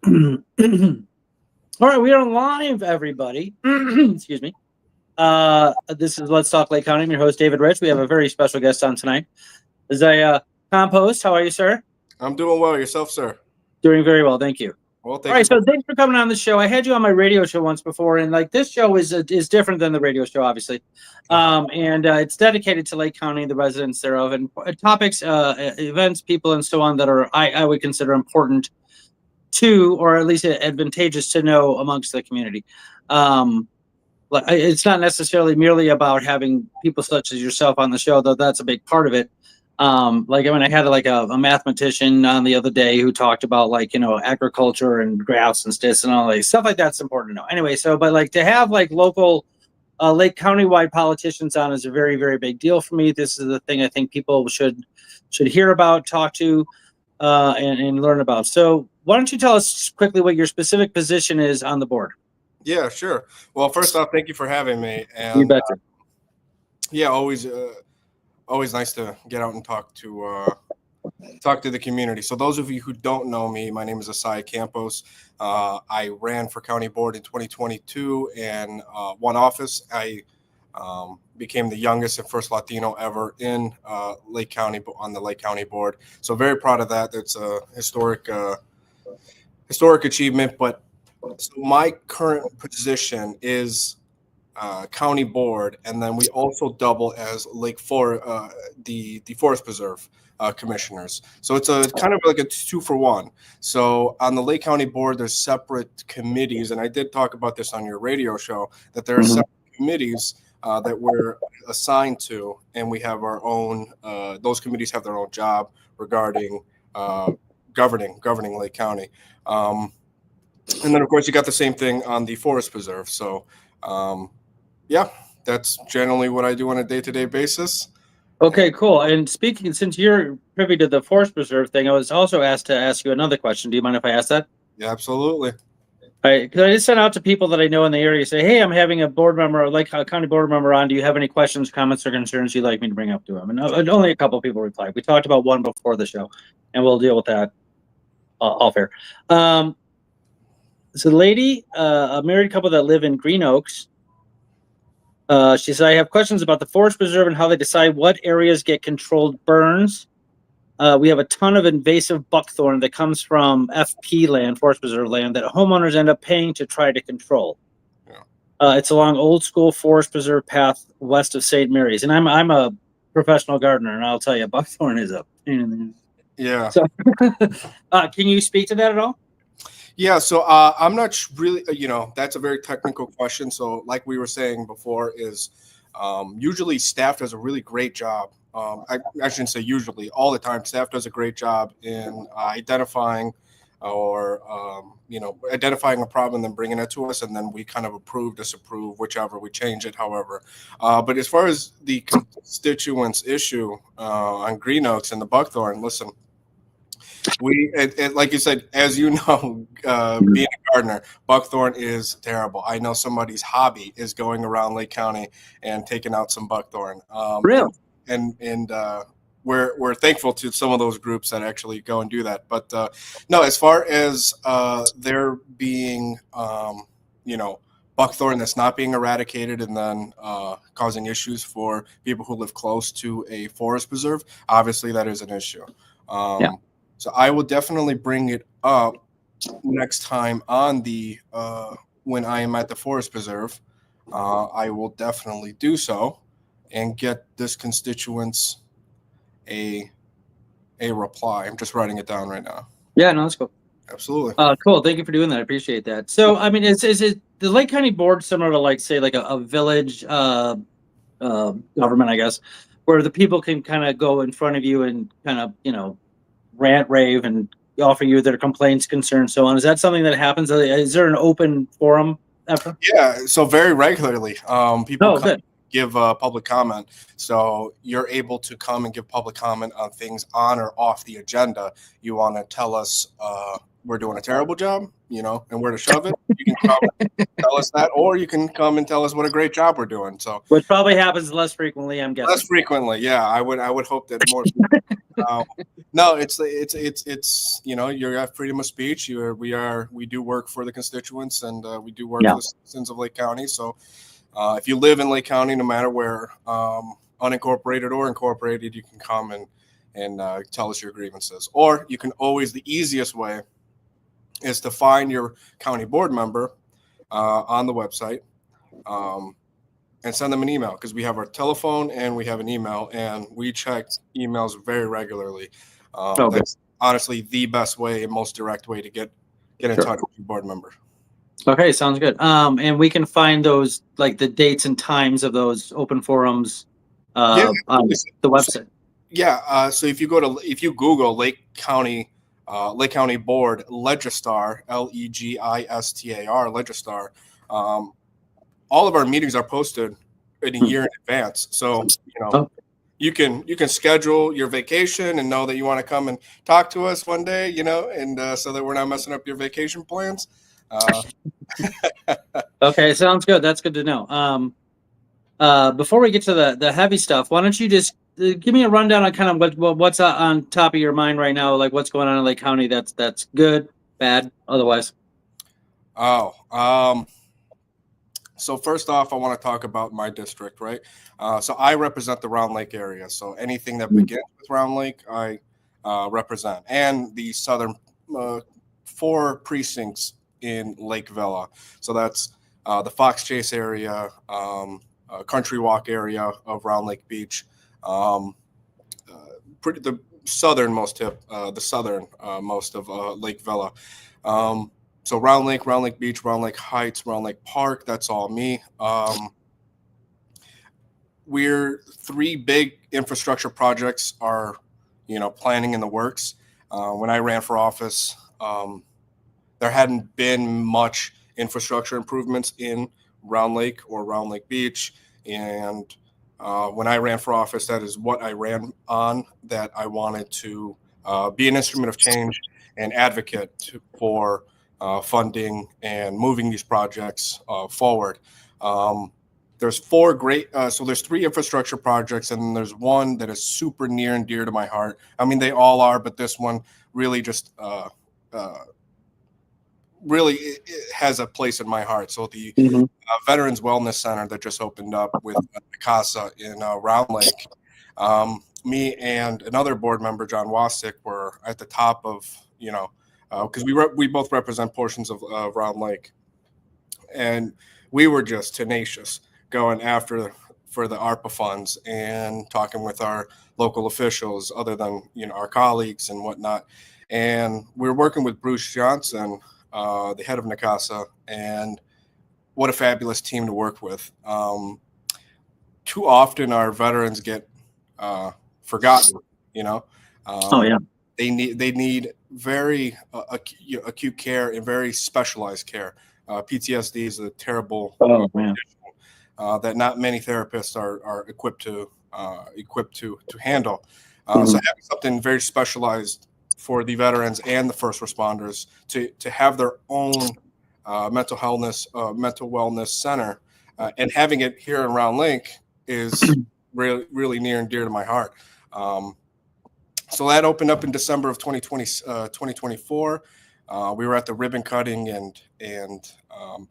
All right, we are live, everybody. Excuse me. This is Let's Talk Lake County. I'm your host, David Rich. We have a very special guest on tonight. Esiah Campos. How are you, sir? I'm doing well. Yourself, sir? Doing very well, thank you. Well, All right, so thanks for coming on the show. I had you on my radio show once before, and like this show is different than the radio show, obviously, and it's dedicated to Lake County, the residents thereof, and topics, events, people, and so on that are I would consider important to, or at least advantageous to know amongst the community. It's not necessarily merely about having people such as yourself on the show, though that's a big part of it. I had like a mathematician on the other day who talked about agriculture and graphs and stats and all that stuff like that's important to know. Anyway, but to have like local Lake County-wide politicians on is a very, very big deal for me. This is the thing I think people should hear about, talk to, and learn about. So why don't you tell us quickly what your specific position is on the board? Yeah, sure. Well, first off, thank you for having me. And you betcha. Always nice to get out and talk to the community. So those of you who don't know me, my name is Esiah Campos. I ran for county board in 2022 and won office. I became the youngest and first Latino ever in Lake County on the Lake County board. So very proud of that. It's a historic achievement. But so my current position is county board, and then we also double as the Forest Preserve commissioners. So it's a kind of like a 2-for-1. So on the Lake County board, there's separate committees, and I did talk about this on your radio show, that there are separate committees that we're assigned to, and we have our own. Those committees have their own job regarding governing Lake County. And then, of course, you got the same thing on the Forest Preserve. So, yeah, that's generally what I do on a day-to-day basis. Okay, cool. And since you're privy to the Forest Preserve thing, I was also asked to ask you another question. Do you mind if I ask that? Yeah, absolutely. All right, because I just sent out to people that I know in the area, say, hey, I'm having a board member, a county board member on. Do you have any questions, comments, or concerns you'd like me to bring up to him? And only a couple of people replied. We talked about one before the show, and we'll deal with that all fair. So the lady, a married couple that live in Green Oaks, she said, I have questions about the Forest Preserve and how they decide what areas get controlled burns. We have a ton of invasive buckthorn that comes from FP land, Forest Preserve land, that homeowners end up paying to try to control. Yeah. It's along Old School Forest Preserve path west of St. Mary's. And I'm a professional gardener, and I'll tell you, buckthorn is a pain in the... Yeah. So, can you speak to that at all? Yeah, so I'm not really, that's a very technical question. So like we were saying before is usually staff does a really great job. I shouldn't say usually, all the time. Staff does a great job in identifying identifying a problem and then bringing it to us. And then we kind of approve, disapprove, whichever, we change it, however. But as far as the constituents issue on Green Oaks and the buckthorn, listen, like you said, as you know, being a gardener, buckthorn is terrible. I know somebody's hobby is going around Lake County and taking out some buckthorn. Really? And we're thankful to some of those groups that actually go and do that. But no, as far as there being, buckthorn that's not being eradicated and then causing issues for people who live close to a forest preserve, obviously that is an issue. Yeah. So I will definitely bring it up next time on when I am at the Forest Preserve. I will definitely do so and get this constituents a reply. I'm just writing it down right now. Yeah, no, that's cool. Absolutely. Cool. Thank you for doing that. I appreciate that. So, I mean, is it the Lake County board similar to like a village government, I guess, where the people can kind of go in front of you and kind of, rant, rave, and offer you their complaints, concerns, so on? Is that something that happens? Is there an open forum ever? Yeah, so very regularly. People give public comment. So you're able to come and give public comment on things on or off the agenda. You want to tell us we're doing a terrible job, and where to shove it. You can come and tell us that, or you can come and tell us what a great job we're doing. So, which probably happens less frequently, I'm guessing. Less frequently, yeah. I would hope that more. No, it's you have freedom of speech. We do work for the constituents, and we do work for the citizens of Lake County. So, if you live in Lake County, no matter where, unincorporated or incorporated, you can come and tell us your grievances. Or you can always, the easiest way is to find your county board member on the website and send them an email, because we have our telephone and we have an email, and we check emails very regularly. That's honestly the best way and most direct way to get in touch with your board member. Okay, sounds good. And we can find those, like the dates and times of those open forums on the website. So if you Google Lake County Board Legistar, Legistar, Legistar, all of our meetings are posted in a year in advance. So you can schedule your vacation and know that you want to come and talk to us one day, and so that we're not messing up your vacation plans. Okay, sounds good. That's good to know. Before we get to the heavy stuff, why don't you just give me a rundown on kind of what's on top of your mind right now, like what's going on in Lake County that's good, bad, otherwise. So first off, I want to talk about my district, right? So I represent the Round Lake area. So anything that begins with Round Lake, I represent, and the southern 4 precincts in Lake Villa. So that's the Fox Chase area, Country Walk area of Round Lake Beach, the southernmost tip, the southernmost of Lake Villa. So Round Lake Beach, Round Lake Heights, Round Lake Park, that's all me. We're 3 big infrastructure projects are, planning in the works. When I ran for office, there hadn't been much infrastructure improvements in Round Lake or Round Lake Beach. And when I ran for office, that is what I ran on, that I wanted to be an instrument of change and advocate for funding and moving these projects forward. There's 4 great, so there's 3 infrastructure projects, and then there's one that is super near and dear to my heart. I mean, they all are, but this one really just really it has a place in my heart. So the Veterans Wellness Center that just opened up with CASA in Round Lake, me and another board member, John Wasik, were at the top of, because we both represent portions of Round Lake, and we were just tenacious going after for the ARPA funds and talking with our local officials, other than our colleagues and whatnot. And we were working with Bruce Johnson, the head of NACASA, and what a fabulous team to work with. Too often our veterans get forgotten. They need very acute care and very specialized care. PTSD is a terrible condition that not many therapists are equipped to handle. So having something very specialized for the veterans and the first responders to have their own mental wellness center, and having it here in Round Lake is really, really near and dear to my heart. So that opened up in December of 2024. We were at the ribbon cutting, and I'm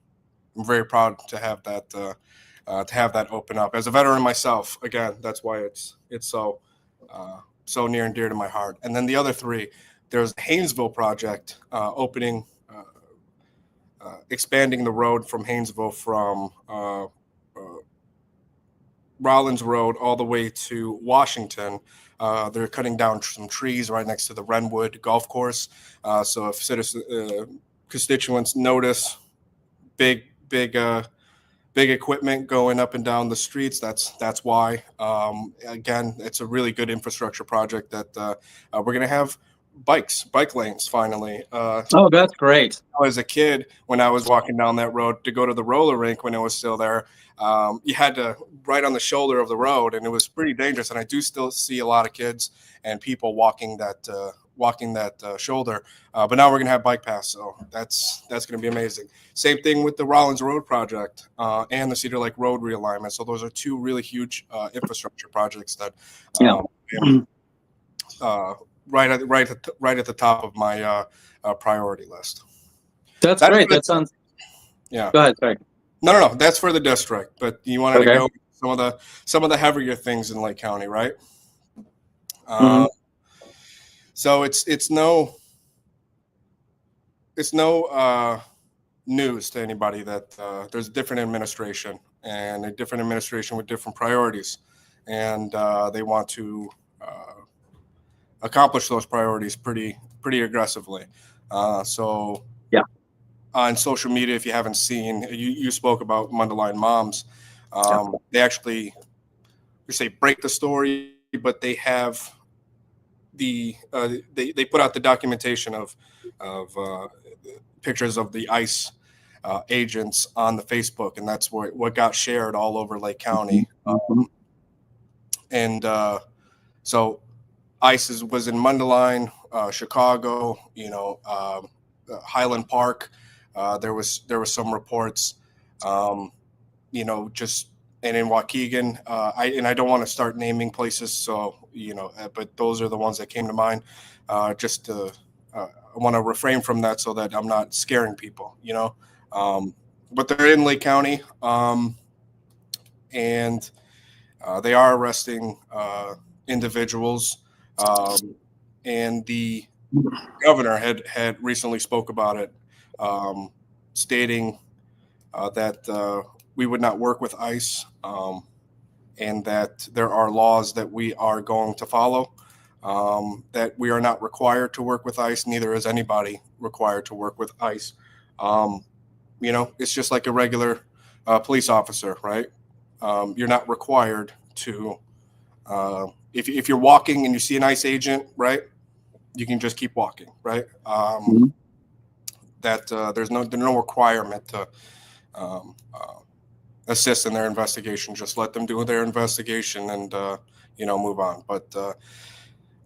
very proud to have that open up. As a veteran myself, again, that's why it's so near and dear to my heart. And then the other 3, there's the Haynesville project, opening, expanding the road from Haynesville from Rollins Road all the way to Washington. They're cutting down some trees right next to the Renwood Golf Course. So if constituents notice big equipment going up and down the streets, that's why. Again, it's a really good infrastructure project that we're going to have bike lanes finally. Oh, that's great. As a kid, when I was walking down that road to go to the roller rink when it was still there, you had to right on the shoulder of the road, and it was pretty dangerous. And I do still see a lot of kids and people walking that shoulder. But now we're gonna have bike paths, so that's gonna be amazing. Same thing with the Rollins Road project and the Cedar Lake Road realignment. So those are two really huge infrastructure projects that right at the top of my priority list. That's great. That sounds. Yeah. Go ahead. Sorry. No. That's for the district, but you wanted to go some of the heavier things in Lake County, right? So it's no news to anybody that there's a different administration and a different administration with different priorities, and they want to accomplish those priorities pretty aggressively. So yeah, on social media, if you haven't seen, you spoke about Mundelein Moms. They actually, you say break the story, but they have they put out the documentation of pictures of the ICE agents on the Facebook, and that's what got shared all over Lake County. So ICE was in Mundelein, Chicago, Highland Park. There was some reports, just and in Waukegan. I don't want to start naming places, so but those are the ones that came to mind. I want to refrain from that so that I'm not scaring people, But they're in Lake County, and they are arresting individuals. And the governor had recently spoke about it, stating that we would not work with ICE, and that there are laws that we are going to follow, that we are not required to work with ICE. Neither is anybody required to work with ICE. It's just like a regular police officer, right? You're not required to, if you're walking and you see an ICE agent, right, you can just keep walking, right? That there's no requirement to assist in their investigation. Just let them do their investigation and move on. But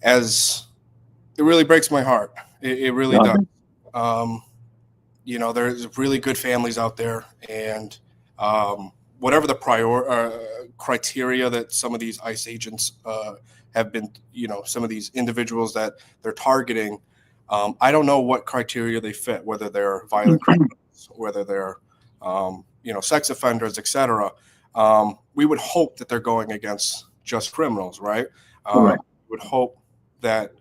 as it really breaks my heart, it really does. There's really good families out there, and whatever the criteria that some of these ICE agents have been, some of these individuals that they're targeting, I don't know what criteria they fit, whether they're violent criminals, whether they're, sex offenders, etc. We would hope that they're going against just criminals, right? Right. We would hope that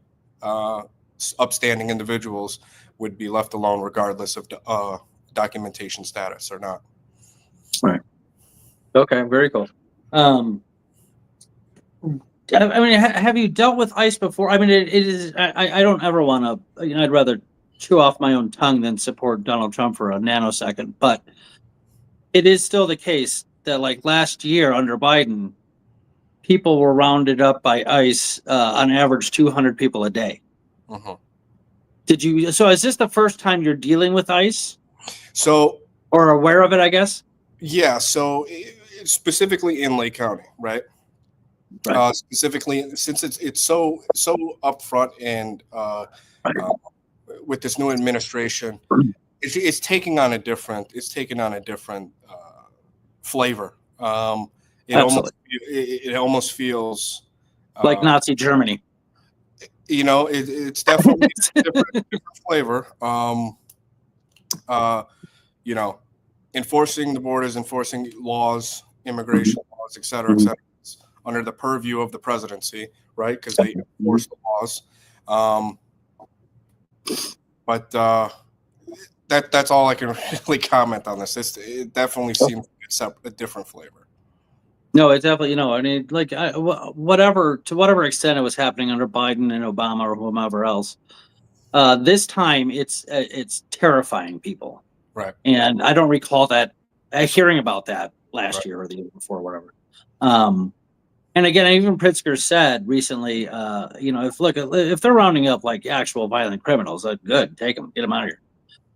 upstanding individuals would be left alone regardless of documentation status or not. Right. Okay. Very cool. Have you dealt with ICE before? I mean, it is. I don't ever want to. I'd rather chew off my own tongue than support Donald Trump for a nanosecond. But it is still the case that, like last year under Biden, people were rounded up by ICE on average 200 people a day. Did you? So is this the first time you're dealing with ICE? Or aware of it, I guess. Yeah. So specifically in Lake County, right? Right. Specifically, since it's so upfront and with this new administration, it's taking on a different flavor. It almost feels like Nazi Germany. It's definitely a different flavor. Enforcing the borders, enforcing laws, immigration laws, et cetera, under the purview of the presidency, right? Because they enforce the laws. But that's all I can really comment on this. It definitely seems a different flavor. No, it definitely, to whatever extent it was happening under Biden and Obama or whomever else, this time it's terrifying people. Right. And I don't recall hearing about that last year or the year before, whatever. And again, even Pritzker said recently, if they're rounding up like actual violent criminals, good, take them, get them out of here.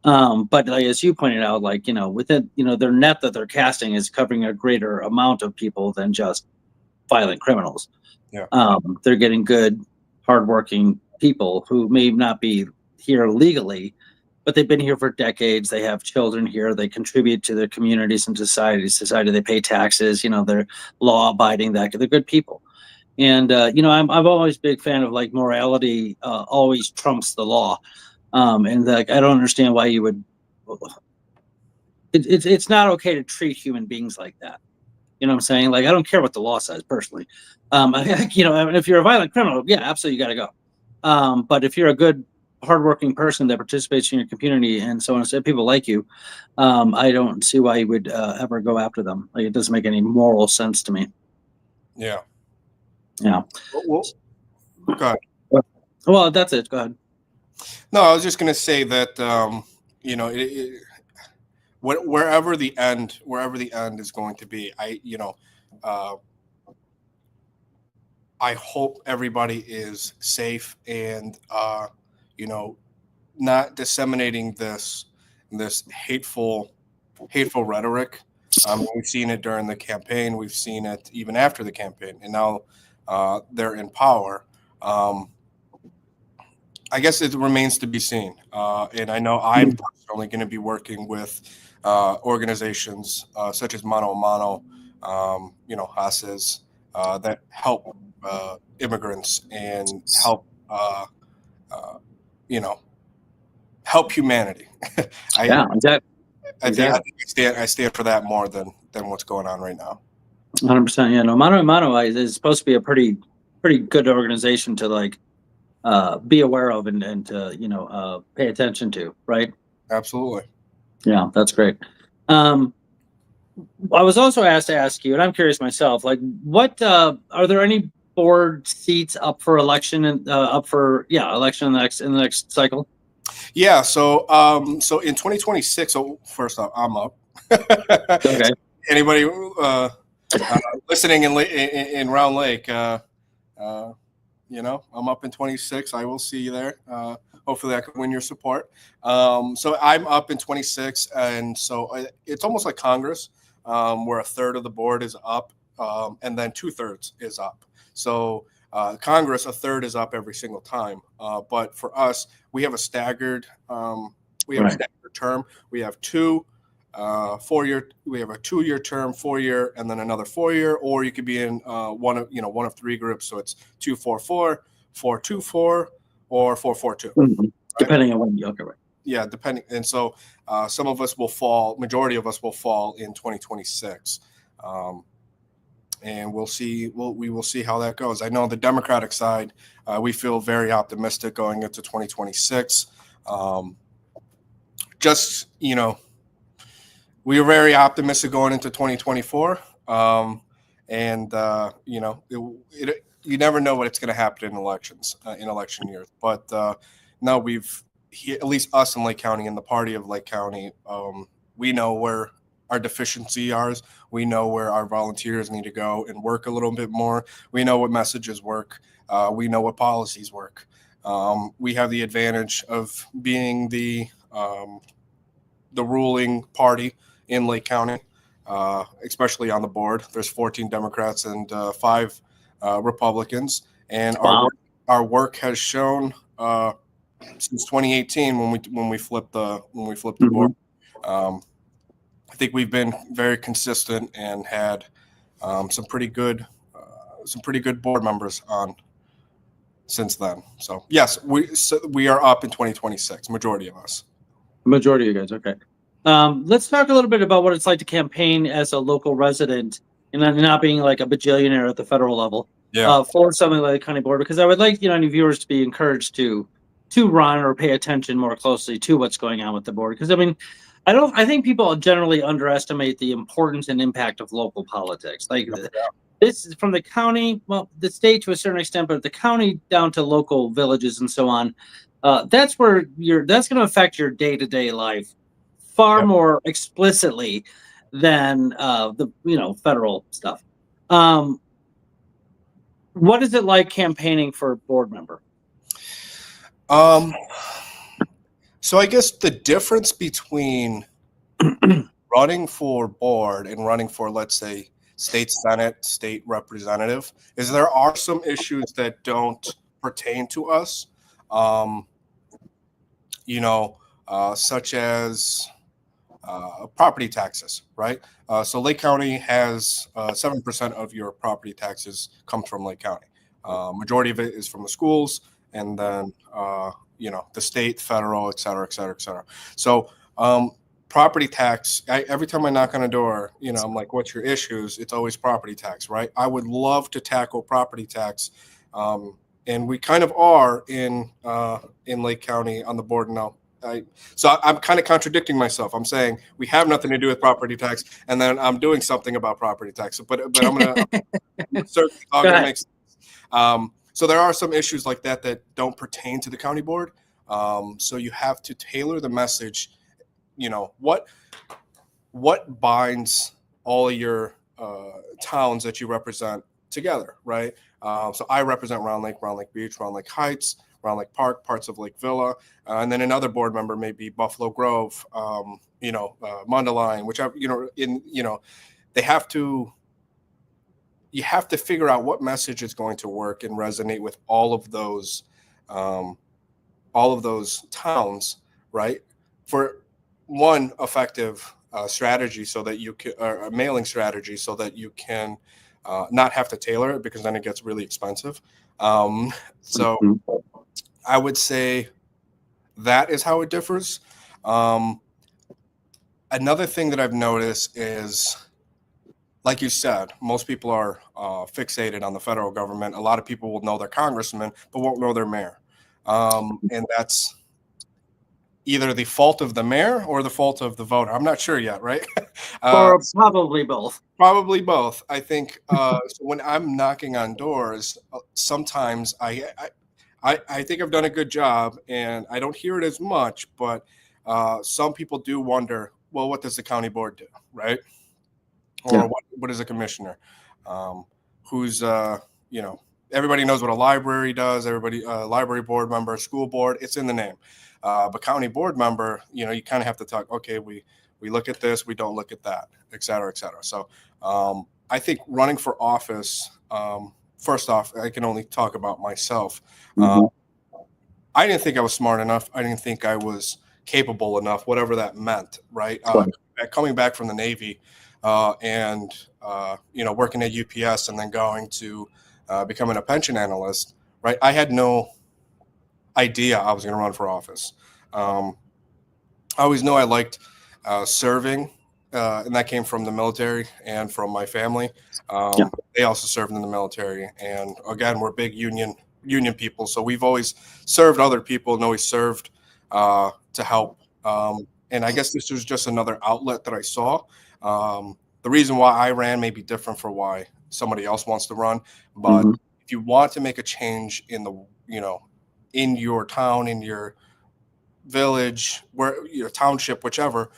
But like, as you pointed out, like, within, their net that they're casting is covering a greater amount of people than just violent criminals. Yeah. They're getting good, hardworking people who may not be here legally, but they've been here for decades. They have children here. They contribute to their communities and society. They pay taxes. They're law abiding. They're good people. And I'm always a big fan of like morality always trumps the law. And like I don't understand why you would. It's not okay to treat human beings like that. You know what I'm saying? Like I don't care what the law says personally. If you're a violent criminal, yeah, absolutely, you got to go. But if you're a good, hardworking person that participates in your community and so on and so, people like you, I don't see why you would ever go after them. Like it doesn't make any moral sense to me. Yeah. Yeah. Well, go ahead. Well, that's it. Go ahead. No, I was just going to say that wherever the end is going to be, I hope everybody is safe and not disseminating this hateful rhetoric. We've seen it during the campaign. We've seen it even after the campaign, and now they're in power. I guess it remains to be seen. And I know I'm personally going to be working with organizations such as Mano a Mano, HASES, that help immigrants and help, help humanity. Exactly. I stand for that more than what's going on right now. 100%. Yeah, no, Mano a Mano is supposed to be a pretty good organization to like be aware of and to pay attention to, right? Absolutely. Yeah, that's great. I was also asked to ask you, and I'm curious myself, like, what are there any board seats up for election and election in the next cycle? Yeah. So in 2026. So first off, I'm up. Okay. Anybody listening in Round Lake, I'm up in 26. I will see you there. Hopefully I can win your support. So I'm up in 26. And so it's almost like Congress, where a third of the board is up, and then 2/3 is up. So Congress, a third is up every single time. But for us, we have a staggered, a staggered term. We have two 4-year. We have a 2-year term, 4-year, and then another 4-year. Or you could be in one of 3 groups. So it's 2-4-4, 4-2-4, or 4-4-2. Mm-hmm. Right? Depending on when you look at it. Yeah, depending. And so some of us will fall. Majority of us will fall in 2026. And we'll see. We will see how that goes. I know the Democratic side, we feel very optimistic going into 2026. We were very optimistic going into 2024. You never know what it's going to happen in elections, in election years. But now at least us in Lake County, in the party of Lake County, we know where our deficiency are. We know where our volunteers need to go and work a little bit more. We know what messages work. We know what policies work. We have the advantage of being the ruling party in Lake County, especially on the board. There's 14 Democrats and 5 Republicans, and our work has shown since 2018 when we flipped the board. I think we've been very consistent and had some pretty good board members on since then. So yes, we are up in 2026. Majority of us. Majority of you guys, okay. Let's talk a little bit about what it's like to campaign as a local resident and not being like a bajillionaire at the federal level. Yeah. For something like the county board, because I would like any viewers to be encouraged to run or pay attention more closely to what's going on with the board. Because I think people generally underestimate the importance and impact of local politics. Like this is from the county, well, the state to a certain extent, but the county down to local villages and so on. That's where that's going to affect your day-to-day life far more explicitly than the federal stuff. What is it like campaigning for board member? So I guess the difference between running for board and running for, let's say, state senate, state representative, is there are some issues that don't pertain to us, um, such as property taxes, right? So Lake County has 7% of your property taxes comes from Lake County. Majority of it is from the schools, and then the state, federal, et cetera, et cetera, et cetera. So property tax. Every time I knock on a door, I'm like, "What's your issues?" It's always property tax, right? I would love to tackle property tax, and we kind of are in Lake County on the board now. So I'm kind of contradicting myself. I'm saying we have nothing to do with property tax, and then I'm doing something about property tax. But I'm gonna certainly all gonna make sense. So there are some issues like that that don't pertain to the county board. So you have to tailor the message. What binds all of your towns that you represent together, right? So I represent Round Lake Beach, Round Lake Heights, Round Lake Park, parts of Lake Villa, and then another board member may be Buffalo Grove, Mundelein, whichever, they have to. You have to figure out what message is going to work and resonate with all of those towns, right? For one effective strategy, so that you can, a mailing strategy, so that you can not have to tailor it, because then it gets really expensive. So I would say that is how it differs. Another thing that I've noticed is, like you said, most people are fixated on the federal government. A lot of people will know their congressman, but won't know their mayor. And that's either the fault of the mayor or the fault of the voter. I'm not sure yet, right? Or probably both. Probably both. I think so when I'm knocking on doors, sometimes I think I've done a good job, and I don't hear it as much, but some people do wonder, well, what does the county board do, right? Or what is a commissioner? Who's everybody knows what a library does. Everybody, library board member, school board, it's in the name. But county board member, you kind of have to talk. Okay, we look at this, we don't look at that, et cetera, et cetera. So I think running for office. First off, I can only talk about myself. I didn't think I was smart enough. I didn't think I was capable enough, whatever that meant, right? Coming back from the Navy, and working at UPS, and then going to becoming a pension analyst, right? I had no idea I was going to run for office. I always knew I liked serving, and that came from the military and from my family. They also served in the military, and again, we're big union people, so we've always served other people and always served to help. And I guess this was just another outlet that I saw. The reason why I ran may be different for why somebody else wants to run, but if you want to make a change in in your town, in your village, where your township, whichever,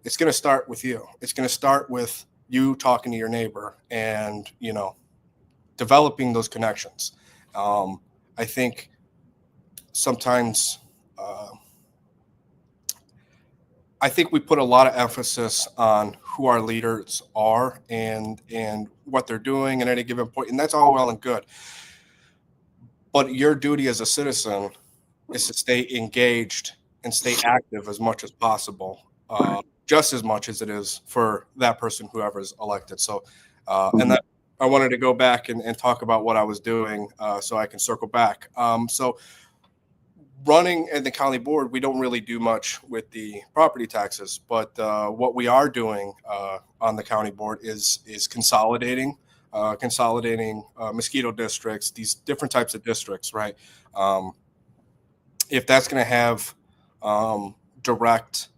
it's going to start with you. It's going to start with you talking to your neighbor and developing those connections. I think sometimes I think we put a lot of emphasis on who our leaders are and what they're doing at any given point, and that's all well and good. But your duty as a citizen is to stay engaged and stay active as much as possible, just as much as it is for that person, whoever's elected. So, and that I wanted to go back and talk about what I was doing, so I can circle back. So running at the county board, we don't really do much with the property taxes, but what we are doing on the county board is consolidating mosquito districts, these different types of districts, right? If that's going to have direct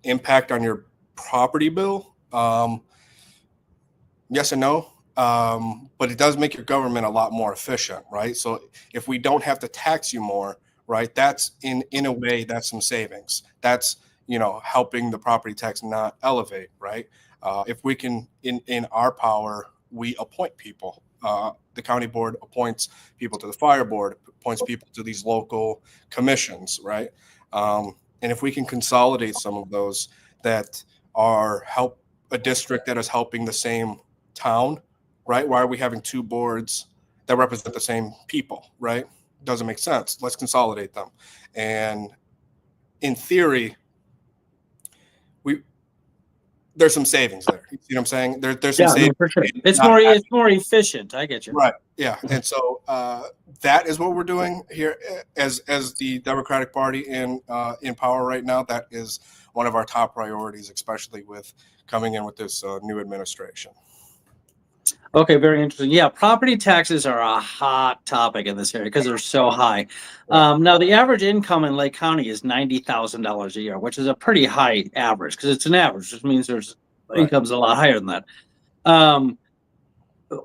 impact on your property bill, yes and no. But it does make your government a lot more efficient, right? So if we don't have to tax you more, right, that's in a way, that's some savings. That's helping the property tax not elevate, right? If we can, in our power, we appoint people the county board appoints people to the fire board, appoints people to these local commissions, right? And if we can consolidate some of those that are help a district that is helping the same town, right? Why are we having two boards that represent the same people, right? Doesn't make sense. Let's consolidate them. And in theory, there's some savings there. You see what I'm saying? There's some savings. No, for sure. It's more efficient. I get you. Right. Yeah. And so that is what we're doing here as the Democratic Party in power right now. That is one of our top priorities, especially with coming in with this new administration. Okay, very interesting. Yeah, property taxes are a hot topic in this area because they're so high. Now, the average income in Lake County is $90,000 a year, which is a pretty high average because it's an average, which means there's income's a lot higher than that.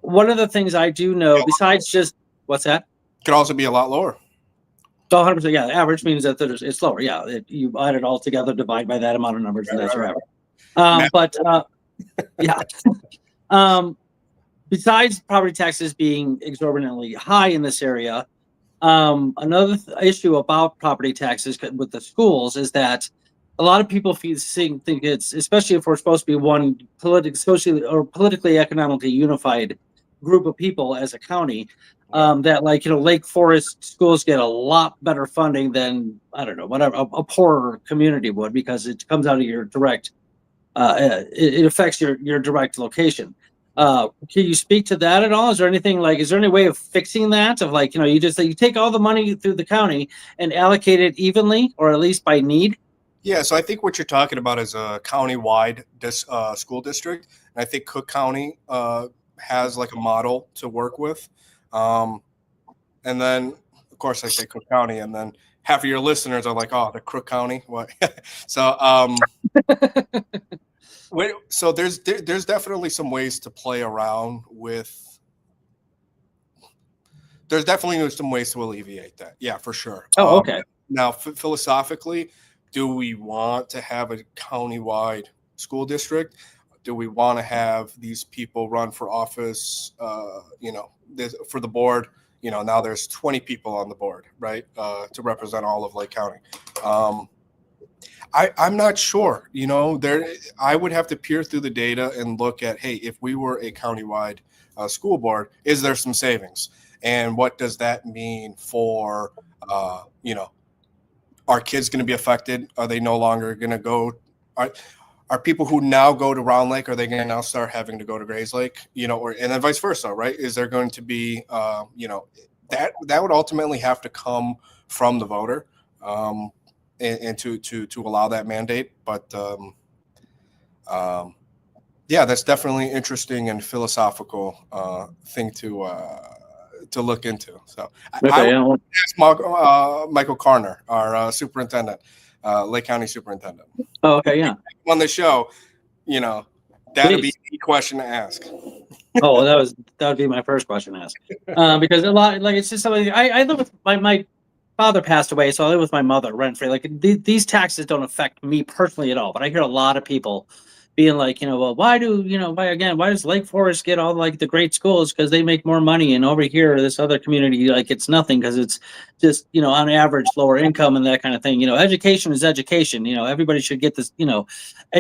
One of the things I do know, besides just what's that? Could also be a lot lower. 100%. Yeah, average means that it's lower. Yeah, you add it all together, divide by that amount of numbers, and that's your average. But yeah. Besides property taxes being exorbitantly high in this area, another issue about property taxes with the schools is that a lot of people think it's, especially if we're supposed to be one politically economically unified group of people as a county, that Lake Forest schools get a lot better funding than, I don't know, whatever a poorer community would, because it comes out of your direct, it affects your direct location. Can you speak to that at all? Is there any way of fixing that? Of you take all the money through the county and allocate it evenly, or at least by need? Yeah, so I think what you're talking about is a county-wide school district, and I think Cook County has like a model to work with. And then, of course, I say Cook County, and then half of your listeners are like, "Oh, the Crook County." What? So, so there's definitely some ways to play around with. There's definitely some ways to alleviate that. Yeah, for sure. Oh, okay. Now, philosophically, do we want to have a county-wide school district? Do we want to have these people run for office? For the board. Now there's 20 people on the board, right, to represent all of Lake County. I'm not sure. I would have to peer through the data and look at, hey, if we were a countywide school board, is there some savings? And what does that mean for, are kids going to be affected? Are they no longer going to go? Are people who now go to Round Lake, are they going to now start having to go to Grays Lake? And then vice versa, right? Is there going to be, that would ultimately have to come from the voter. And to allow that mandate, but that's definitely interesting and philosophical thing to look into. So I would ask Michael Carner, our superintendent, Lake County superintendent. Oh, okay, yeah. On the show, that'd be the question to ask. Oh, that would be my first question to ask, because a lot it's just something I live with my father passed away, so I live with my mother rent free. These taxes don't affect me personally at all, but I hear a lot of people being like, well, why does Lake Forest get all the great schools? Because they make more money, and over here, this other community, it's nothing because it's just, on average lower income and that kind of thing. Education is education. Everybody should get this, an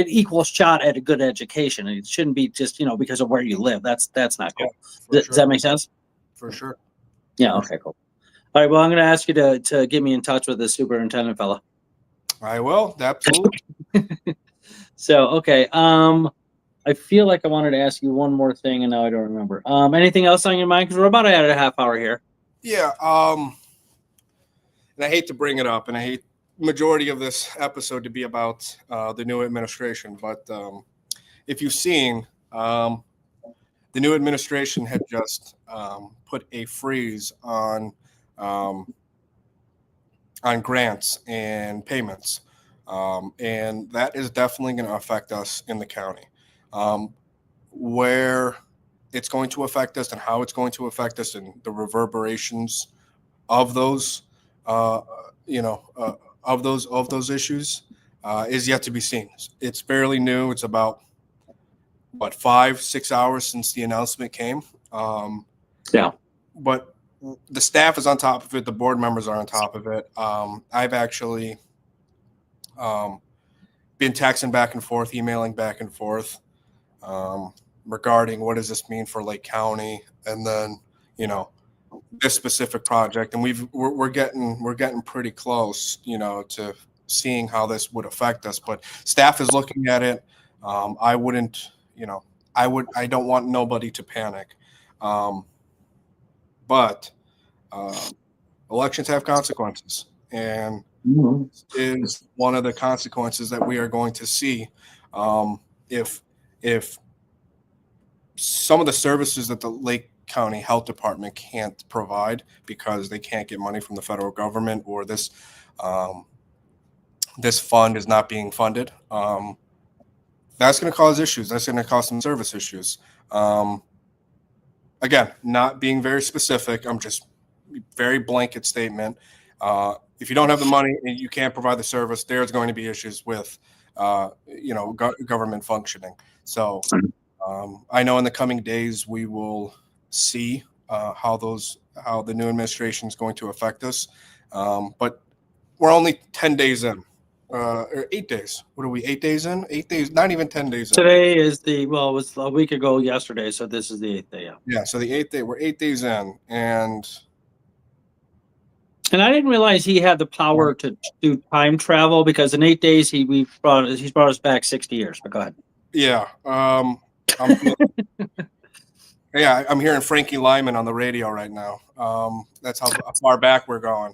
equal shot at a good education. And it shouldn't be just, because of where you live. That's not cool. Does that make sense? For sure. Yeah. Okay, cool. All right, well, I'm going to ask you to get me in touch with the superintendent fella. I will, absolutely. So, okay. I feel like I wanted to ask you one more thing, and now I don't remember. Anything else on your mind? Because we're about at a half hour here. Yeah. And I hate to bring it up, and I hate majority of this episode to be about the new administration, but if you've seen, the new administration had just put a freeze on grants and payments. And that is definitely going to affect us in the county. Where it's going to affect us and how it's going to affect us and the reverberations of those, of those issues is yet to be seen. It's fairly new. It's about 5-6 hours since the announcement came. Yeah. But the staff is on top of it. The board members are on top of it. I've actually been texting back and forth, emailing back and forth regarding what does this mean for Lake County, and then this specific project. And we're getting pretty close, to seeing how this would affect us. But staff is looking at it. I wouldn't, I don't want nobody to panic. But elections have consequences, and is one of the consequences that we are going to see if some of the services that the Lake County Health Department can't provide because they can't get money from the federal government, or this fund is not being funded. That's going to cause issues. That's going to cause some service issues. Again, not being very specific. I'm just very blanket statement. If you don't have the money and you can't provide the service, there's going to be issues with, government functioning. So I know in the coming days we will see how the new administration is going to affect us. But we're only 10 days in, or 8 days. What are we? 8 days in? 8 days? Not even 10 days in. Today is it was a week ago yesterday, so this is the 8th day. Yeah. So the 8th day. We're 8 days in, and I didn't realize he had the power to do time travel, because in 8 days he's brought us back 60 years. But go ahead. Yeah. I'm hearing Frankie Lyman on the radio right now. That's how far back we're going.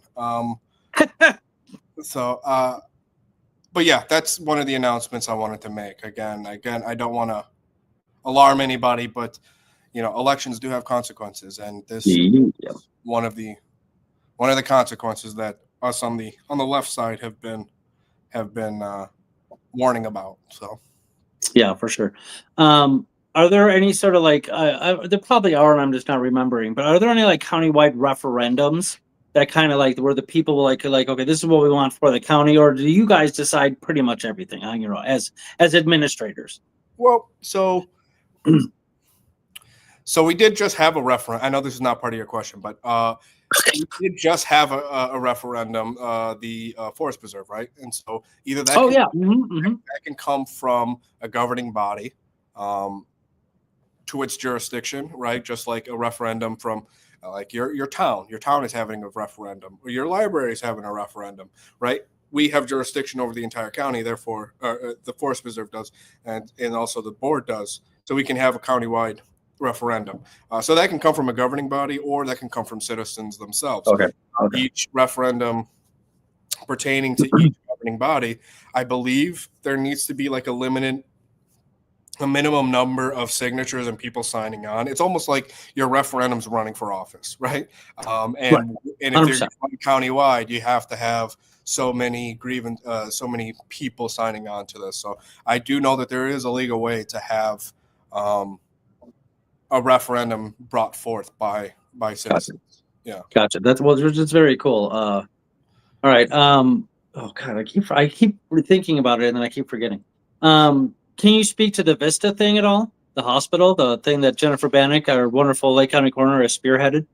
But yeah, that's one of the announcements I wanted to make. Again, I don't want to alarm anybody, but elections do have consequences, and this is one of the consequences that us on the left side have been warning about. So yeah, for sure. Are there any sort of there probably are, and I'm just not remembering, but are there any countywide referendums that kind of where the people will okay, this is what we want for the county, or do you guys decide pretty much everything on your own as administrators? Well, so we did just have a referendum. I know this is not part of your question, but we did just have a referendum, the Forest Preserve, right? And so either that that can come from a governing body to its jurisdiction, right? Just like a referendum from your town. Your town is having a referendum, or your library is having a referendum, right? We have jurisdiction over the entire county, therefore the Forest Preserve does, and also the board does. So we can have a countywide referendum. So that can come from a governing body, or that can come from citizens themselves. Okay. Each referendum pertaining to each governing body, I believe there needs to be a minimum number of signatures and people signing on. It's almost like your referendum's running for office, right? And if they're countywide, you have to have so many people signing on to this. So I do know that there is a legal way to have a referendum brought forth by citizens. Gotcha. Yeah. Gotcha. That's very cool. All right. Oh God, I keep thinking about it and then I keep forgetting. Can you speak to the Vista thing at all? The hospital, the thing that Jennifer Bannock, our wonderful Lake County coroner, has spearheaded.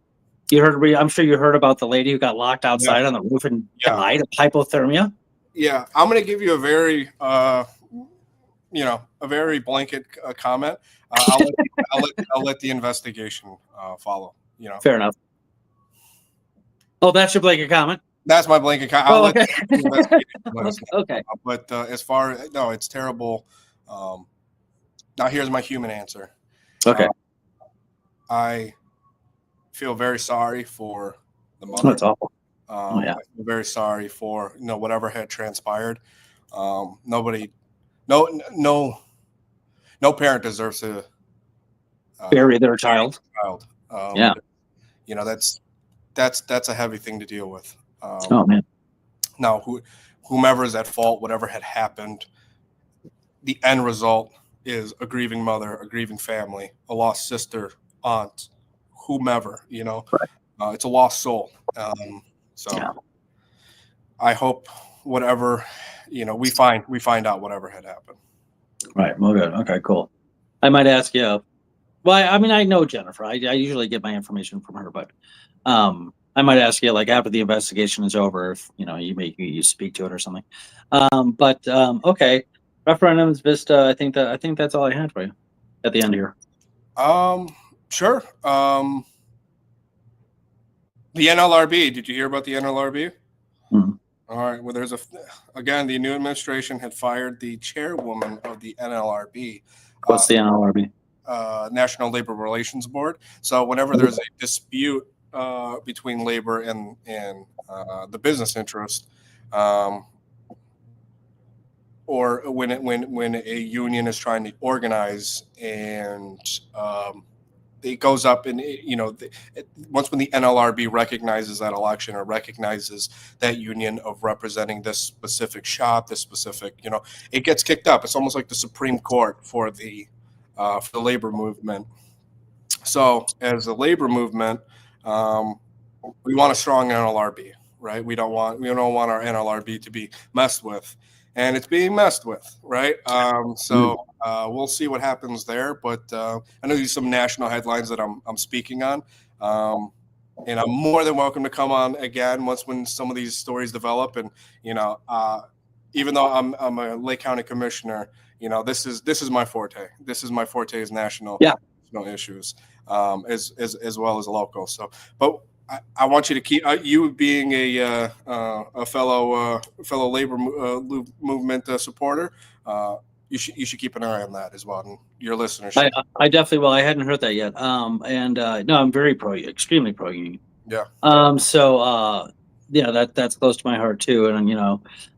I'm sure you heard about the lady who got locked outside on the roof and died of hypothermia. Yeah, I'm going to give you a very, a very blanket comment. I'll let the investigation follow. Fair enough. Oh, that's your blanket comment. That's my blanket comment. I'll let the investigation okay. But as far as it's terrible. Now here's my human answer. Okay. I feel very sorry for the mother. That's awful. I feel very sorry for whatever had transpired. Nobody, no parent deserves to bury their child. That's a heavy thing to deal with. Oh man. Now, whomever is at fault, whatever had happened, the end result is a grieving mother, a grieving family, a lost sister, aunt, whomever. Right. It's a lost soul. I hope whatever we find out whatever had happened. Right. Well, good. Okay. Cool. I might ask you. Well, I mean, I know Jennifer. I usually get my information from her, but I might ask you like after the investigation is over if you speak to it or something. But okay, referendums, Vista. I think that's all I had for you at the end here. Sure. The NLRB. Did you hear about the NLRB? Hmm. All right. Well, again, the new administration had fired the chairwoman of the NLRB. What's the NLRB? National Labor Relations Board. So whenever there's a dispute between labor and the business interest, or when a union is trying to organize and it goes up and once when the NLRB recognizes that election or recognizes that union of representing this specific shop, this specific, it gets kicked up. It's almost like the Supreme Court for the labor movement. So as a labor movement, we want a strong NLRB, right? We don't want our NLRB to be messed with, and it's being messed with, right? So we'll see what happens there. But I know there's some national headlines that I'm speaking on, and I'm more than welcome to come on again when some of these stories develop. And even though I'm a Lake County commissioner, this is my forte. This is my forte is national issues, as well as local. So, but I want you to keep you being a fellow labor movement supporter. You should keep an eye on that as well, and your listeners. I definitely will. I hadn't heard that yet. No, I'm very extremely pro union. Yeah. That's close to my heart too. And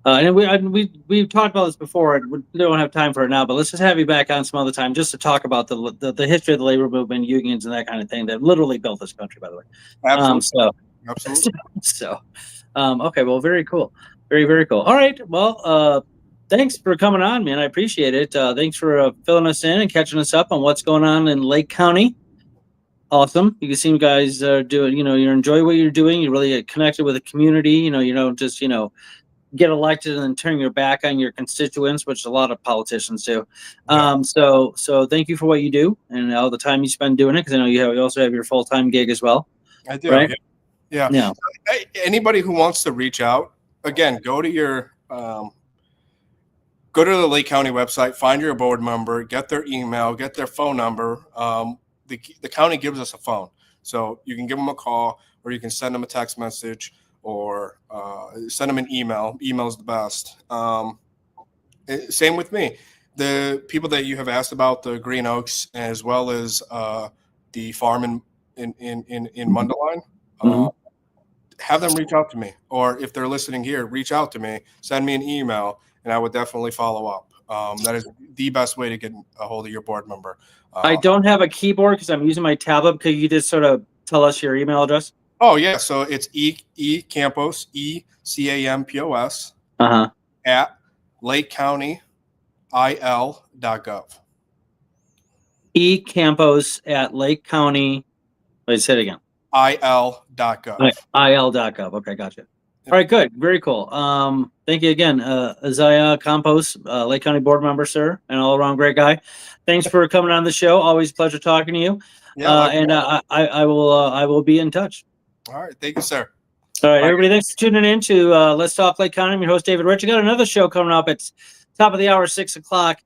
and we've talked about this before. We don't have time for it now, but let's just have you back on some other time just to talk about the history of the labor movement, unions, and that kind of thing that literally built this country, by the way. Absolutely. Absolutely. Okay. Well, very cool. Very, very cool. All right. Well, thanks for coming on, man. I appreciate it. Thanks for filling us in and catching us up on what's going on in Lake County. Awesome. You can see you guys doing, you enjoy what you're doing. You really get connected with the community. You don't just, get elected and then turn your back on your constituents, which a lot of politicians do. Yeah. So thank you for what you do and all the time you spend doing it. Because I know you also have your full-time gig as well. I do. Right? Yeah. Anybody who wants to reach out, again, go to the Lake County website, find your board member, get their email, get their phone number. The county gives us a phone, so you can give them a call, or you can send them a text message, or send them an email. Email is the best. Same with me. The people that you have asked about, the Green Oaks, as well as the farm in Mundelein, have them reach out to me, or if they're listening here, reach out to me, send me an email, and I would definitely follow up. That is the best way to get a hold of your board member. I don't have a keyboard because I'm using my tablet. Could you just sort of tell us your email address? Oh yeah, so it's Campos, ECAMPOS at lakecountyil.gov. Campos at Lake County. Wait, say it again. il.gov. il.gov. Okay, gotcha. All right, good. Very cool. Thank you again, Esiah Campos, Lake County board member, sir, and all around great guy. Thanks for coming on the show. Always a pleasure talking to you. Yeah, I will be in touch. All right, thank you, sir. All right, everybody, thanks for tuning in to Let's Talk Lake County. I'm your host, David Rich. I got another show coming up at top of the hour, 6 o'clock.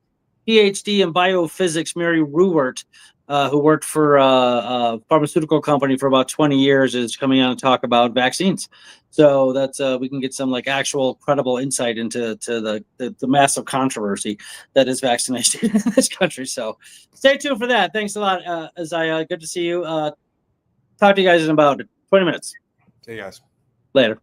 PhD in biophysics, Mary Ruwert, who worked for a pharmaceutical company for about 20 years, is coming on to talk about vaccines. So that's we can get some actual credible insight into the massive controversy that is vaccination in this country. So stay tuned for that. Thanks a lot, Esiah. Good to see you. Talk to you guys in about 20 minutes. See you guys later.